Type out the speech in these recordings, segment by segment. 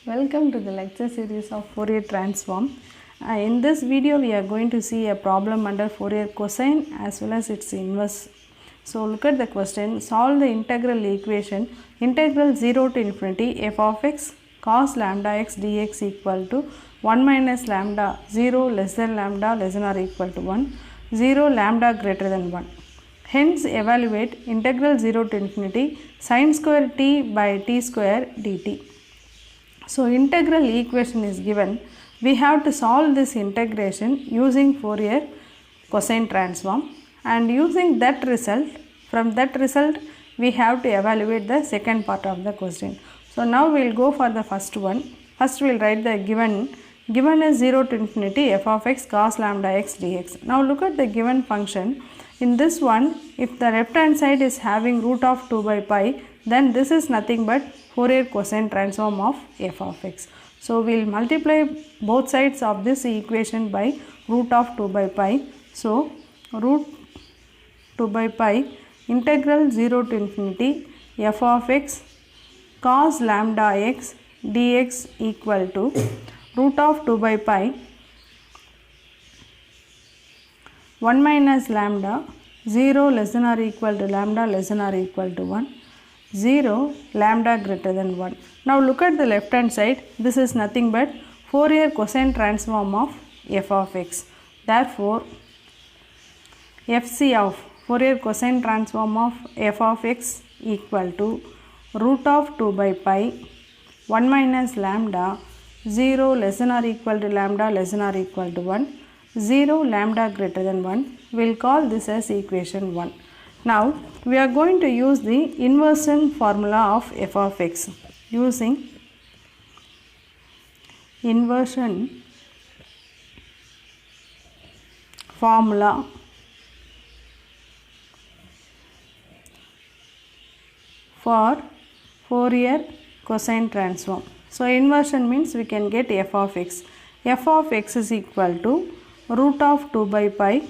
Welcome to the lecture series of Fourier transform. In this video we are going to see a problem under Fourier cosine as well as its inverse. So look at the question. Solve the integral equation integral 0 to infinity f of x cos lambda x dx equal to 1 minus lambda 0 less than lambda less than or equal to 1, 0 lambda greater than 1. Hence evaluate integral 0 to infinity sin square t by t square dt. So integral equation is given. We have to solve this integration using Fourier cosine transform, and using that result, from that result we have to evaluate the second part of the question. So now we will go for the first one. First we will write the given is 0 to infinity f of x cos lambda x dx. Now look at the given function. In this one, if the left hand side is having root of 2 by pi, then this is nothing but Fourier cosine transform of f of x. So we will multiply both sides of this equation by root of 2 by pi. So root 2 by pi integral 0 to infinity f of x cos lambda x dx equal to root of 2 by pi 1 minus lambda 0 less than or equal to lambda less than or equal to 1, 0 lambda greater than 1. Now look at the left hand side. This is nothing but Fourier cosine transform of f of x. Therefore, FC of Fourier cosine transform of f of x equal to root of 2 by pi 1 minus lambda 0 less than or equal to lambda less than or equal to 1, 0 lambda greater than 1. We will call this as equation 1. Now we are going to use the inversion formula of f of x. Using inversion formula for Fourier cosine transform. So inversion means we can get f of x. F of x is equal to root of 2 by pi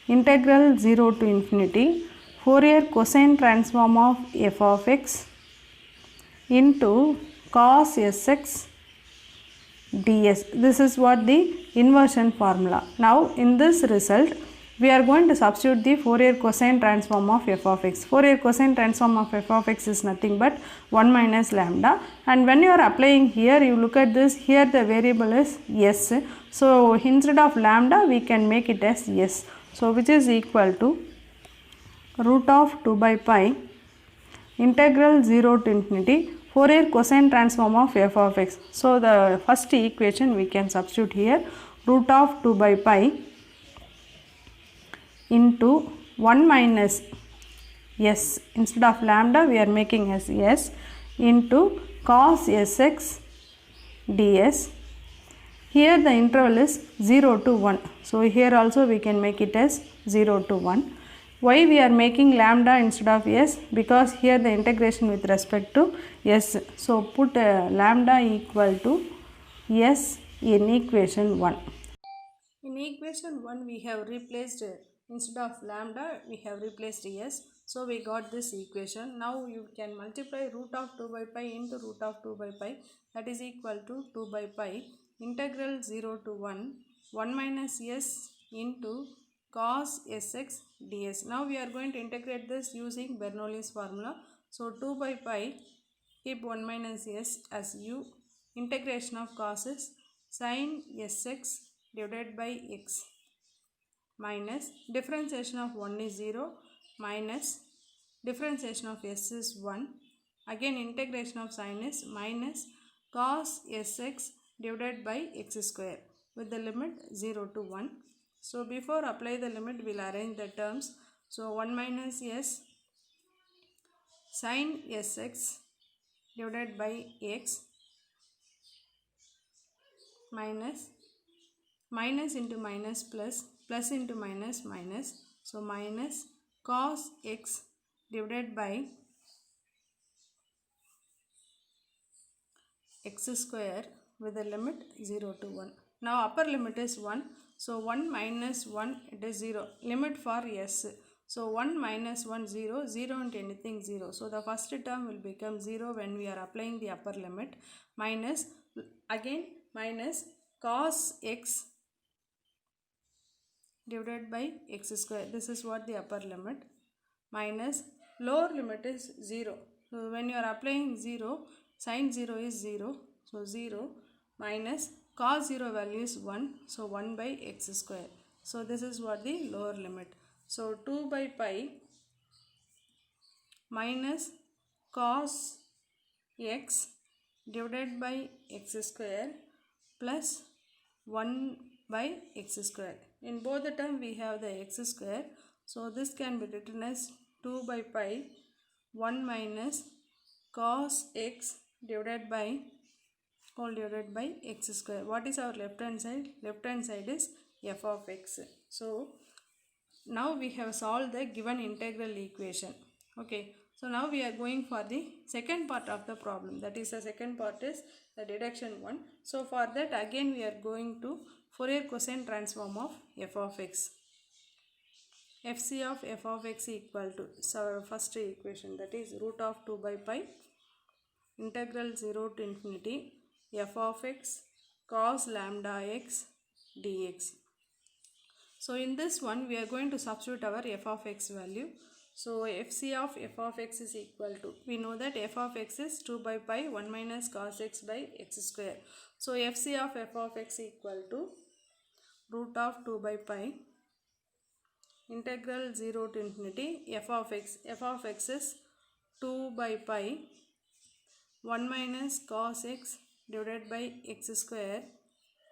integral 0 to infinity Fourier cosine transform of f of x into cos sx ds. This is what the inversion formula. Now in this result we are going to substitute the Fourier cosine transform of f of x. Fourier cosine transform of f of x is nothing but 1 minus lambda, and when you are applying here, you look at this, here the variable is s. So instead of lambda we can make it as s. So which is equal to root of 2 by pi integral 0 to infinity Fourier cosine transform of f of x. So the first equation we can substitute here, root of 2 by pi into 1 minus s, instead of lambda we are making as s, into cos sx ds. Here the interval is 0 to 1. So here also we can make it as 0 to 1. Why we are making lambda instead of s? Because here the integration with respect to s. So put lambda equal to s in equation 1. In equation 1 we have replaced, instead of lambda we have replaced s. So we got this equation. Now you can multiply root of 2 by pi into root of 2 by pi, that is equal to 2 by pi integral 0 to 1 minus s into cos sx ds. Now we are going to integrate this using Bernoulli's formula. So 2 by pi, keep 1 minus s as u, integration of cos is sin sx divided by x, minus differentiation of 1 is 0 minus differentiation of s is 1, again integration of sin is minus cos sx divided by x square with the limit 0 to 1. So before apply the limit we will arrange the terms. So 1 minus s sin sx divided by x minus into minus plus into minus minus, so minus cos x divided by x square with the limit 0 to 1. Now upper limit is 1, so 1 minus 1 it is 0, limit for s. So 1 minus 1 0, 0 into anything 0. So the first term will become 0 when we are applying the upper limit, minus again minus cos x divided by x square. This is what the upper limit, minus lower limit is 0. So when you are applying 0, sin 0 is 0. So 0 minus cos 0 value is 1. So 1 by x square. So this is what the lower limit. So 2 by pi minus cos x divided by x square plus 1 by x square. In both the term we have the x square. So this can be written as 2 by pi 1 minus cos x divided by whole divided by x square. What is our left hand side? Left hand side is f of x. So now we have solved the given integral equation. Okay, so now we are going for the second part of the problem. That is, the second part is the deduction one. So for that again we are going to Fourier cosine transform of f of x. fc of f of x equal to, so our first equation, that is root of 2 by pi integral 0 to infinity f of x cos lambda x dx. So in this one we are going to substitute our f of x value. So fc of f of x is equal to, we know that f of x is 2 by pi 1 minus cos x by x square. So fc of f of x equal to root of 2 by pi integral 0 to infinity f of x. F of x is 2 by pi 1 minus cos x divided by x square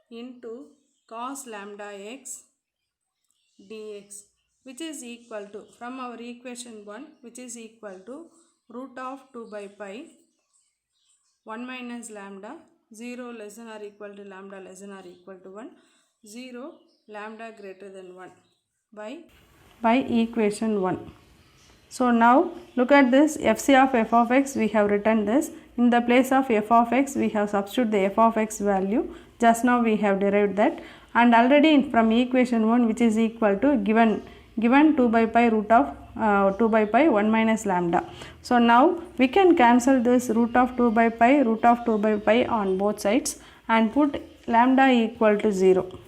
into cos lambda x dx, which is equal to, from our equation 1, which is equal to root of 2 by pi 1 minus lambda 0 less than or equal to lambda less than or equal to 1, 0 lambda greater than 1 by equation 1. So now look at this, fc of f of x, we have written this. In the place of f of x we have substituted the f of x value. Just now we have derived that, and already from equation 1, which is equal to given 2 by pi root of 2 by pi 1 minus lambda. So now we can cancel this root of 2 by pi on both sides and put lambda equal to 0.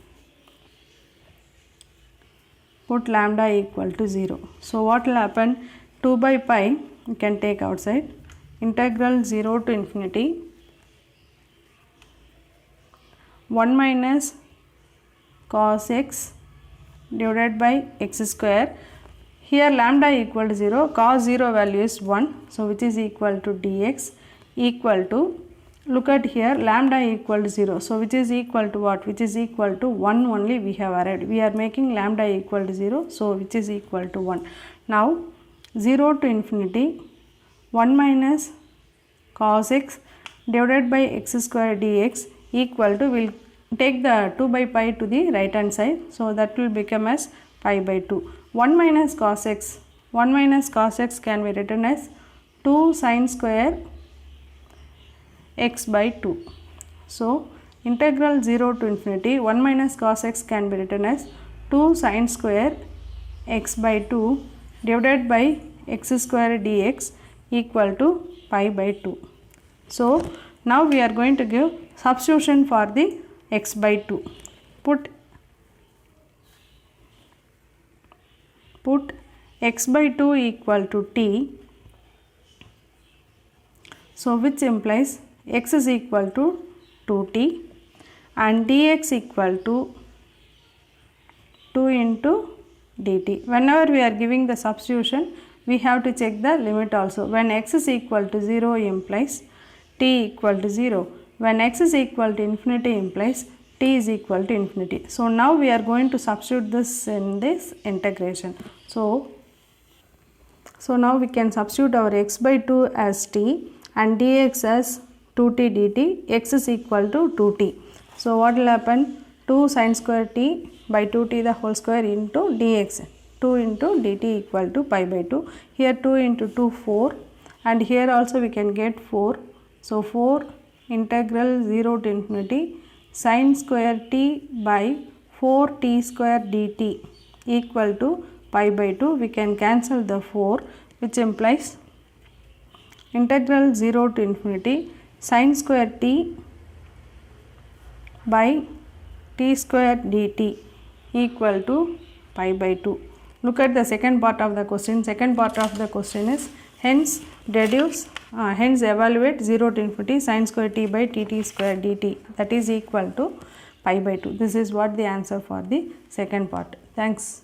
Put lambda equal to 0. So what will happen? 2 by pi we can take outside, integral 0 to infinity 1 minus cos x divided by x square. Here lambda equal to 0, cos 0 value is 1, so which is equal to dx equal to, look at here, lambda equal to 0, so which is equal to what? Which is equal to 1 only we have arrived. We are making lambda equal to 0, so which is equal to 1. Now 0 to infinity 1 minus cos x divided by x square dx equal to, will take the 2 by pi to the right hand side, so that will become as pi by 2. 1 minus cos x can be written as 2 sin square x by 2. So integral 0 to infinity 1 minus cos x can be written as 2 sin square x by 2 divided by x square dx equal to pi by 2. So now we are going to give substitution for the x by 2. Put x by 2 equal to t. So which implies x is equal to 2t and dx equal to 2 into dt. Whenever we are giving the substitution, we have to check the limit also. When x is equal to 0 implies t equal to 0. When x is equal to infinity implies t is equal to infinity. So now we are going to substitute this in this integration. So now we can substitute our x by 2 as t and dx as 2t dt. X is equal to 2t. So what will happen? 2 sin square t by 2t the whole square into dx. 2 into dt equal to pi by 2. Here 2 into 2 4, and here also we can get 4. So 4 integral 0 to infinity sin square t by 4t square dt equal to pi by 2. We can cancel the 4, which implies integral 0 to infinity sin square t by t square dt equal to pi by 2. Look at the second part of the question. Second part of the question is hence evaluate 0 to infinity sin square t by tt square dt, that is equal to pi by 2. This is what the answer for the second part. Thanks.